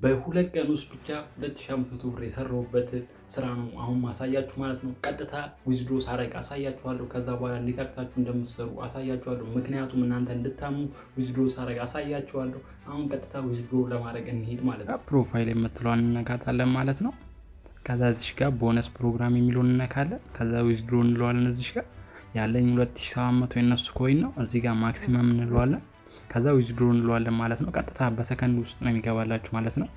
በሁለት ቀን ውስጥ ብቻ 2500 ብር የሰራሁበት ስራ ነው አሁን ማሳያችሁ ማለት ነው። ቀጥታ ዊዝድሮ ሳረግ አሳያችኋለሁ። ከዛ በኋላ እንዴት አድርጋችሁ እንደምትሰሩ አሳያችኋለሁ። ምክንያቱም እናንተ እንድታምኑ ዊዝድሮ ሳረግ አሳያችኋለሁ። አሁን ቀጥታ ዊዝድሮ ለማድረግ እንሄድ ማለት ነው። ፕሮፋይል የምትለዋን እንነካታለን ማለት ነው። ከዛ እዚህ ጋር ቦነስ ፕሮግራም የሚለውን እንነካለን። ከዛ ዊዝድሮ እንለዋለን። እዚህ ጋር ያለኝ 2700 የነሱ ኮይን ነው። እዚህ ጋር ማክሲመም እንለዋለን። ከዛ ዊዝድሮ እንለዋለን ማለት ነው። ቀጥታ በሰከንድ ውስጥ ነው የሚገባላችሁ ማለት ነው።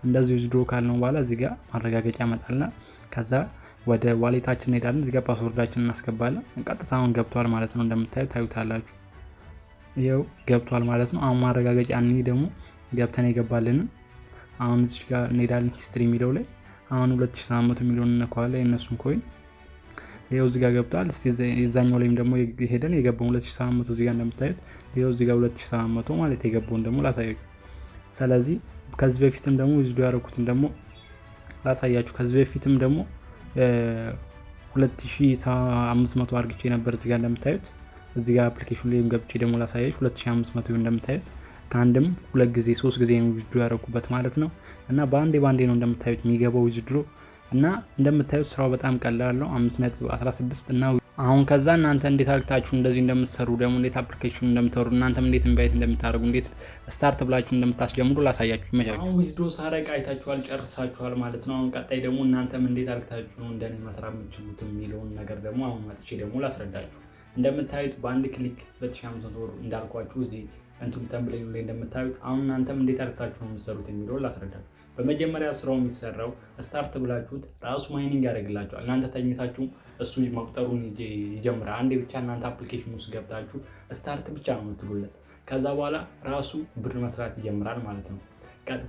እንደዚህ ዊዝድሮ ካልነው በኋላ እዚህ ጋር ማረጋገጫ ያመጣልና ከዛ ወደ ዋሌታችን እንሄዳለን። እዚህ ጋር ፓስወርዳችን እናስገባለን። ቀጥታ አሁን ገብቷል ማለት ነው። እንደምታዩት ታዩታላችሁ። ይኸው ገብቷል ማለት ነው። አሁን ማረጋገጫ እንይ ደግሞ ገብተን የገባልንን አሁን እዚህ ጋር እንሄዳለን። ሂስትሪ የሚለው ላይ አሁን 2700 ሚሊዮን እንነካዋለን። የነሱን ኮይን ይሄው እዚህ ጋር ገብቷል። እስቲ የዛኛው ላይም ደግሞ ሄደን የገባው 2700 እዚህ ጋር እንደምታዩት ይሄው እዚህ ጋር 2700 ማለት የገባውን ደግሞ ላሳያችሁ። ስለዚህ ከዚህ በፊትም ደግሞ ዊዝድሮ ያደረኩትን ደግሞ ላሳያችሁ። ከዚህ በፊትም ደግሞ 2500 አርግቼ ነበር እዚህ ጋር እንደምታዩት። እዚህ ጋር አፕሊኬሽኑ ላይም ገብቼ ደግሞ ላሳያችሁ 2500 እንደምታዩት ከአንድም ሁለት ጊዜ 3 ጊዜ ነው ዊዝድሮ ያደረኩበት ማለት ነው። እና ባንዴ ነው እንደምታዩት የሚገባው ዊዝድሮ እና እንደምታዩት ስራው በጣም ቀላል ነው። 5.16 እና አሁን ከዛ እናንተ እንዴት አድርጋችሁ እንደዚህ እንደምትሰሩ ደግሞ እንዴት አፕሊኬሽኑ እንደምትሰሩ እናንተም እንዴት ኢንቫይት እንደምታደርጉ እንዴት ስታርት ብላችሁ እንደምታስጀምሩ ላሳያችሁ። ይመቻችሁ። አሁን ዊዝድሮ ሳረግ አይታችኋል፣ ጨርሳችኋል ማለት ነው። አሁን ቀጣይ ደግሞ እናንተም እንዴት አድርጋችሁ ነው እንደኔ መስራት የምትችሉት የሚለውን ነገር ደግሞ አሁን መጥቼ ደግሞ ላስረዳችሁ። እንደምታዩት በአንድ ክሊክ 2500 ብር እንዳልኳችሁ እዚህ እንትን ተምብሌኑ ላይ እንደምታዩት አሁን እናንተም እንዴት አድርጋችሁ ነው የምትሰሩት የሚለውን ላስረዳችሁ። በመጀመሪያ ስራው የሚሰራው ስታርት ብላችሁት ራሱ ማይኒንግ ያደርግላችኋል። እናንተ ተኝታችሁ እሱ መቁጠሩን ይጀምራል። አንዴ ብቻ እናንተ አፕሊኬሽን ውስጥ ገብታችሁ ስታርት ብቻ ነው የምትሉለት። ከዛ በኋላ ራሱ ብር መስራት ይጀምራል ማለት ነው።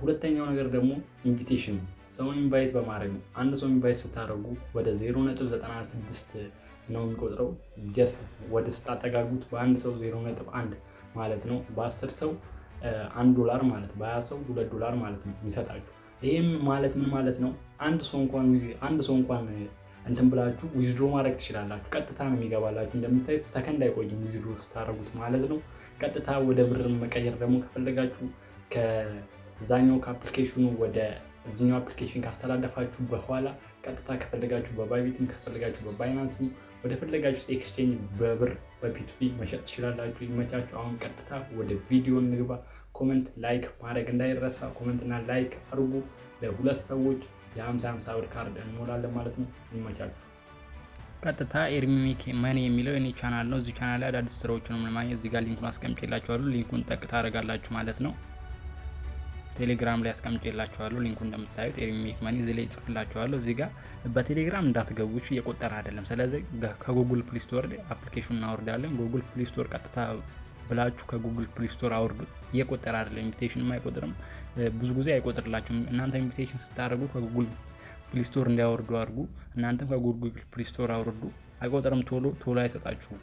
ሁለተኛው ነገር ደግሞ ኢንቪቴሽን ነው። ሰውን ኢንቫይት በማድረግ ነው። አንድ ሰው ኢንቫይት ስታደርጉ ወደ 0.96 ነው የሚቆጥረው። ጀስት ወደ ስታጠጋጉት በአንድ ሰው 0.1 ማለት ነው። በ10 ሰው $1 ማለት በ20 ሰው $2 ማለት ነው የሚሰጣችሁ። ይሄም ማለት ምን ማለት ነው? አንድ ሰው እንኳን እንትን ብላችሁ ዊዝድሮ ማድረግ ትችላላችሁ። ቀጥታ ነው የሚገባላችሁ። እንደምታዩት ሰከንድ አይቆይም ዊዝድሮ ስታደርጉት ማለት ነው። ቀጥታ ወደ ብር መቀየር ደግሞ ከፈለጋችሁ ከዛኛው ከአፕሊኬሽኑ ወደ እዚኛው አፕሊኬሽን ካስተላለፋችሁ በኋላ ቀጥታ ከፈለጋችሁ በባይቢትም ከፈለጋችሁ በባይናንስም ወደ ፈለጋችሁ ኤክስቼንጅ በብር በፒቱፒ መሸጥ ትችላላችሁ። ይመቻችሁ። አሁን ቀጥታ ወደ ቪዲዮ እንግባ። ኮሜንት ላይክ ማድረግ እንዳይረሳ። ኮሜንት እና ላይክ አድርጉ። ለሁለት ሰዎች የ50 ብር ካርድ እንሞላለን ማለት ነው። ይመቻችሁ። ቀጥታ ኤርሚ ሜክ መኒ የሚለው የኔ ቻናል ነው። እዚህ ቻናል ላይ አዳዲስ ስራዎችን ማግኘት እዚህ ጋር ሊንኩን አስቀምጬላችኋለሁ። ሊንኩን ጠቅ ታደርጋላችሁ ማለት ነው። ቴሌግራም ላይ አስቀምጬላችኋለሁ። ሊንኩን እንደምታዩት ኤርሚ ሜክ መኒ እዚህ ላይ ጽፍላችኋለሁ። እዚህ ጋር በቴሌግራም እንዳትገቡ እየቆጠረ አይደለም። ስለዚህ ከጉግል ፕሌይ ስቶር ላይ አፕሊኬሽኑን እናወርዳለን። ጉግል ፕሌይ ስቶር ቀጥታ ብላችሁ ከጉግል ፕሌይ ስቶር አውርዱት። እየቆጠረ አይደለም። ኢንቪቴሽንም አይቆጥርም። ብዙ ጊዜ አይቆጥርላችሁም። እናንተ ኢንቪቴሽን ስታደርጉ ከጉግል ፕሌይ ስቶር እንዲያወርዱ አድርጉ። እናንተም ከጉግል ፕሌይ ስቶር አውርዱ። አይቆጥርም። ቶሎ አይሰጣችሁም።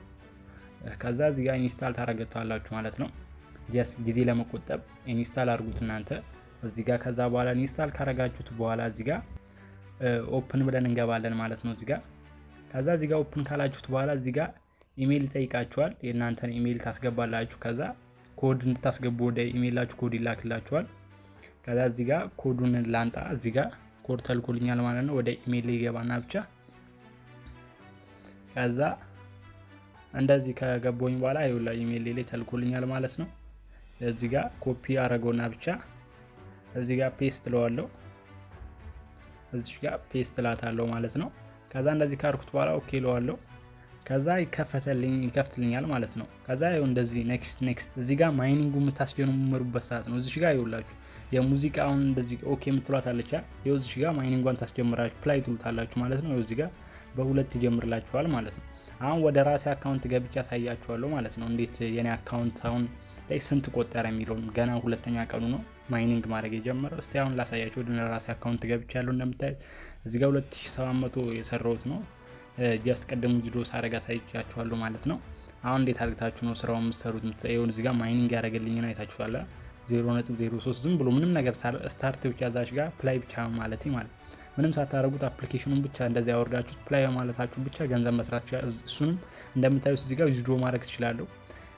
ከዛ እዚህ ጋር ኢንስታል ታደርጉታላችሁ ማለት ነው። ጊዜ ለመቆጠብ ኢንስታል አድርጉት እናንተ እዚህ ጋር። ከዛ በኋላ ኢንስታል ካረጋችሁት በኋላ እዚህ ጋር ኦፕን ብለን እንገባለን ማለት ነው። እዚህ ጋር ከዛ እዚህ ጋር ኦፕን ካላችሁት በኋላ እዚህ ጋር ኢሜል ይጠይቃችኋል። የእናንተን ኢሜል ታስገባላችሁ። ከዛ ኮድ እንድታስገቡ ወደ ኢሜላችሁ ኮድ ይላክላችኋል። ከዛ እዚህ ጋር ኮዱን ላንጣ እዚህ ጋር ኮድ ተልኮልኛል ማለት ነው። ወደ ኢሜል ላይ ይገባና ብቻ ከዛ እንደዚህ ከገባኝ በኋላ አይውላ ኢሜል ላይ ተልኮልኛል ማለት ነው። እዚህ ጋር ኮፒ አረገውና ብቻ እዚህ ጋር ፔስት ለዋለው እዚህ ጋር ፔስት ላታለው ማለት ነው። ከዛ እንደዚህ ካርኩት በኋላ ኦኬ ለዋለው ከዛ ይከፍትልኛል ማለት ነው። ከዛ ይኸው እንደዚህ ኔክስት እዚህ ጋር ማይኒንጉ የምታስጀምሩበት ሰዓት ነው። እዚህ ጋር ይውላችሁ የሙዚቃውን እንደዚህ ኦኬ የምትሏት አለች። ይኸው እዚህ ጋር ማይኒንጓን ታስጀምራችሁ ፕላይ ትሉታላችሁ ማለት ነው። እዚህ ጋር በሁለት ይጀምርላችኋል ማለት ነው። አሁን ወደ ራሴ አካውንት ገብቼ ያሳያችኋለሁ ማለት ነው። እንዴት የኔ አካውንት አሁን ላይ ስንት ቆጠረ የሚለውን ገና ሁለተኛ ቀኑ ነው ማይኒንግ ማድረግ የጀመረው። እስቲ አሁን ላሳያችሁ። ወደ ራሴ አካውንት ገብቼ ያለው እንደምታዩት እዚህ ጋር 2700 የሰራሁት ነው። ያስቀደሙ ቪዲዮ ሳረጋ ሳይቻችኋለሁ ማለት ነው። አሁን እንዴት አድርጋችሁ ነው ስራውን የምትሰሩት? ይሄን እዚህ ጋር ማይኒንግ ያደረገልኝ ነው አይታችኋል። 0.03 ዝም ብሎ ምንም ነገር ስታርት ብቻ ዛች ጋር ፕላይ ብቻ ማለት ምንም ሳታረጉት አፕሊኬሽኑን ብቻ እንደዚህ ያወርዳችሁት ፕላይ ማለታችሁ ብቻ ገንዘብ መስራት ይችላል። እሱንም እንደምታዩት እዚህ ጋር ዊዝድሮ ማድረግ ትችላለሁ።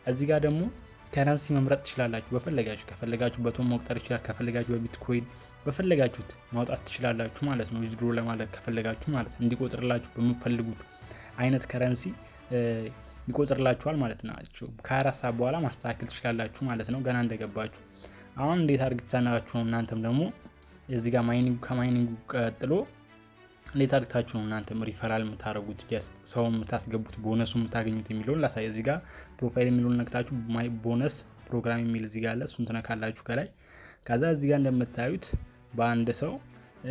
እዚህ ጋር ደግሞ ከረንሲ መምረጥ ትችላላችሁ በፈለጋችሁ። ከፈለጋችሁ በቶን መቁጠር ይችላል፣ ከፈለጋችሁ በቢትኮይን በፈለጋችሁት ማውጣት ትችላላችሁ ማለት ነው። ዊዝድሮ ለማለት ከፈለጋችሁ ማለት እንዲቆጥርላችሁ በምትፈልጉት አይነት ከረንሲ ይቆጥርላችኋል ማለት ናቸው። ከ24 ሰዓት በኋላ ማስተካከል ትችላላችሁ ማለት ነው ገና እንደገባችሁ። አሁን እንዴት አድርጋችሁ ነው እናንተም ደግሞ እዚህ ጋር ከማይኒንጉ ቀጥሎ እንዴት አድርጋችሁ ነው እናንተም ሪፈራል የምታደርጉት ሰው የምታስገቡት ቦነሱ የምታገኙት የሚለውን ላሳይ። እዚህ ጋር ፕሮፋይል የሚለውን ነክታችሁ ማይ ቦነስ ፕሮግራም የሚል እዚህ ጋር አለ። እሱን ትነካላችሁ ከላይ። ከዛ እዚህ ጋር እንደምታዩት በአንድ ሰው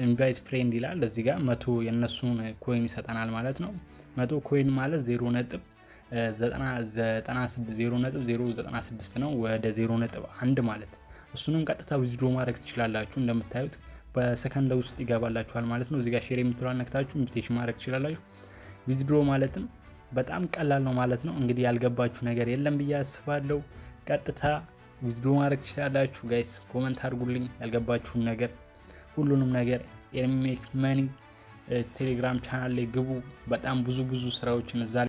ኢንቫይት ፍሬንድ ይላል። እዚህ ጋር 100 የነሱን ኮይን ይሰጠናል ማለት ነው። 100 ኮይን ማለት 0.096 ነው ወደ 0.1 ማለት። እሱንም ቀጥታ ዊዝድሮ ማድረግ ትችላላችሁ። እንደምታዩት በሰከንድ ውስጥ ይገባላችኋል ማለት ነው። እዚህ ጋር ሼር የምትለዋን ነክታችሁ ኢንቪቴሽን ማድረግ ትችላላችሁ። ዊዝድሮ ማለትም በጣም ቀላል ነው ማለት ነው። እንግዲህ ያልገባችሁ ነገር የለም ብዬ አስባለሁ። ቀጥታ ዊዝድሮ ማድረግ ትችላላችሁ። ጋይስ ኮመንት አድርጉልኝ ያልገባችሁን ነገር ሁሉንም ነገር። ኤርሚ ሜክ መኒ ቴሌግራም ቻናል ላይ ግቡ። በጣም ብዙ ስራዎችን እዛ